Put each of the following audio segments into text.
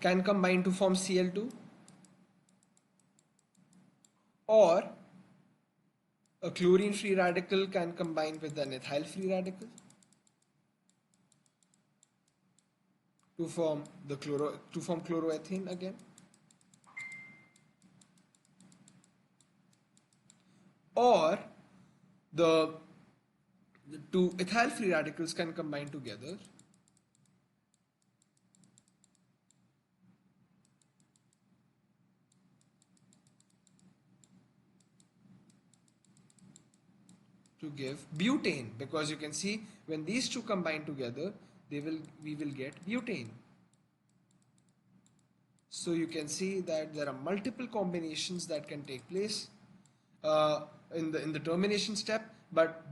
can combine to form Cl2, or a chlorine free radical can combine with an ethyl free radical to form chloroethane again, or the two ethyl free radicals can combine together to give butane, because you can see when these two combine together, we will get butane. So you can see that there are multiple combinations that can take place in the termination step. But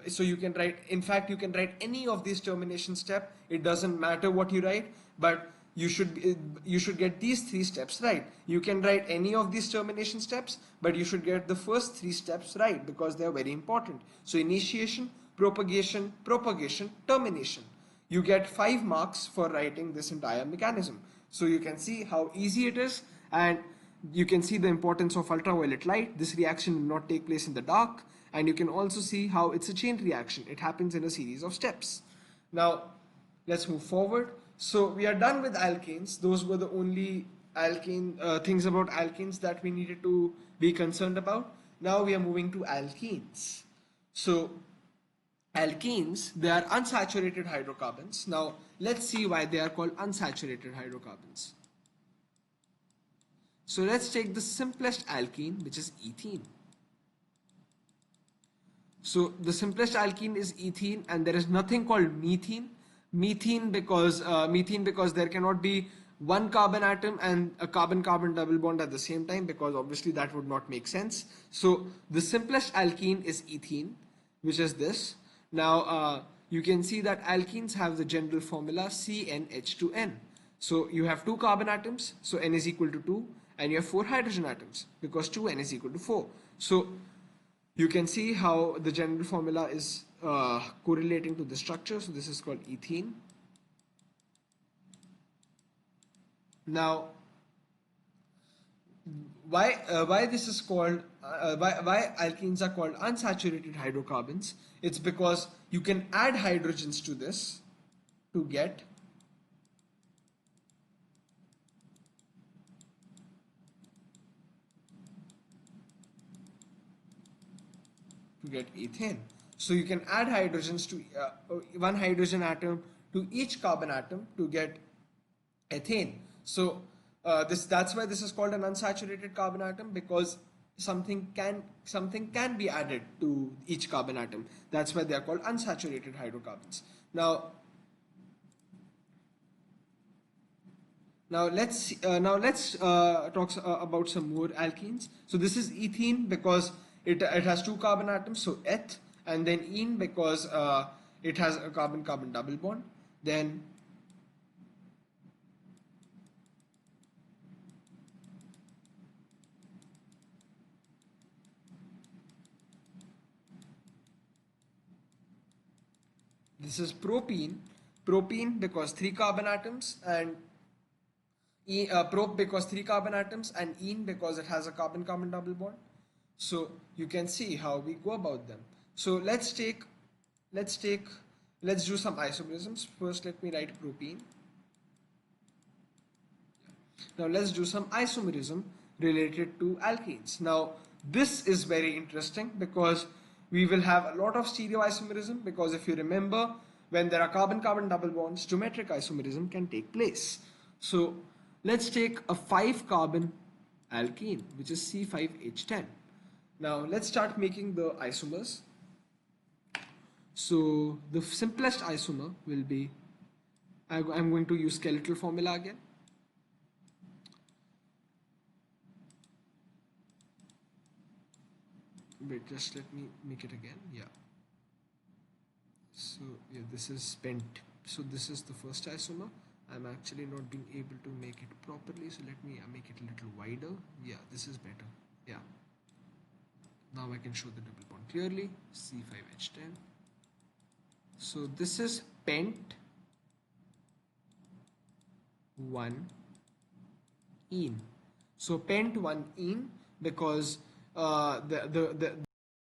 so you can write, in fact, you can write any of these termination step. It doesn't matter what you write, but you should get these three steps right. You can write any of these termination steps, but you should get the first three steps right because they are very important. So initiation, propagation, termination. You get 5 marks for writing this entire mechanism. So you can see how easy it is, and you can see the importance of ultraviolet light. This reaction will not take place in the dark, and you can also see how it's a chain reaction. It happens in a series of steps. Now let's move forward. So we are done with alkanes. Those were the only alkane things about alkanes that we needed to be concerned about. Now we are moving to alkenes. So alkenes, they are unsaturated hydrocarbons. Now let's see why they are called unsaturated hydrocarbons. So let's take the simplest alkene, which is ethene. So the simplest alkene is ethene, and there is nothing called methene. Methene because there cannot be one carbon atom and a carbon-carbon double bond at the same time, because obviously that would not make sense. So the simplest alkene is ethene, which is this. Now you can see that alkenes have the general formula CnH2n. So you have 2 carbon atoms, so n is equal to 2, and you have 4 hydrogen atoms because 2n is equal to 4. So you can see how the general formula is correlating to the structure. So this is called ethene. Now, why this is called why alkenes are called unsaturated hydrocarbons? It's because you can add hydrogens to this to get ethane. So you can add hydrogens to one hydrogen atom to each carbon atom to get ethane. So that's why this is called an unsaturated carbon atom, because something can be added to each carbon atom. That's why they are called unsaturated hydrocarbons. Now let's talk about some more alkenes. So this is ethene because it has 2 carbon atoms, so eth, and then ene because it has a carbon-carbon double bond. Then this is propene. Propene because 3 carbon atoms, and prop because 3 carbon atoms, and ene because it has a carbon-carbon double bond. So you can see how we go about them. So let's do some isomerisms. First, let me write propene. Now let's do some isomerism related to alkenes. Now this is very interesting because we will have a lot of stereoisomerism, because if you remember, when there are carbon-carbon double bonds, geometric isomerism can take place. So let's take a 5 carbon alkene, which is C5H10. Now let's start making the isomers. So the simplest isomer will be, I'm going to use skeletal formula again. Wait, just let me make it again. Yeah. So yeah, this is spent. So this is the first isomer. I'm actually not being able to make it properly, so let me make it a little wider. Yeah, this is better. Yeah. Now I can show the double bond clearly. C5H10. So this is pent 1 in. So pent 1 in because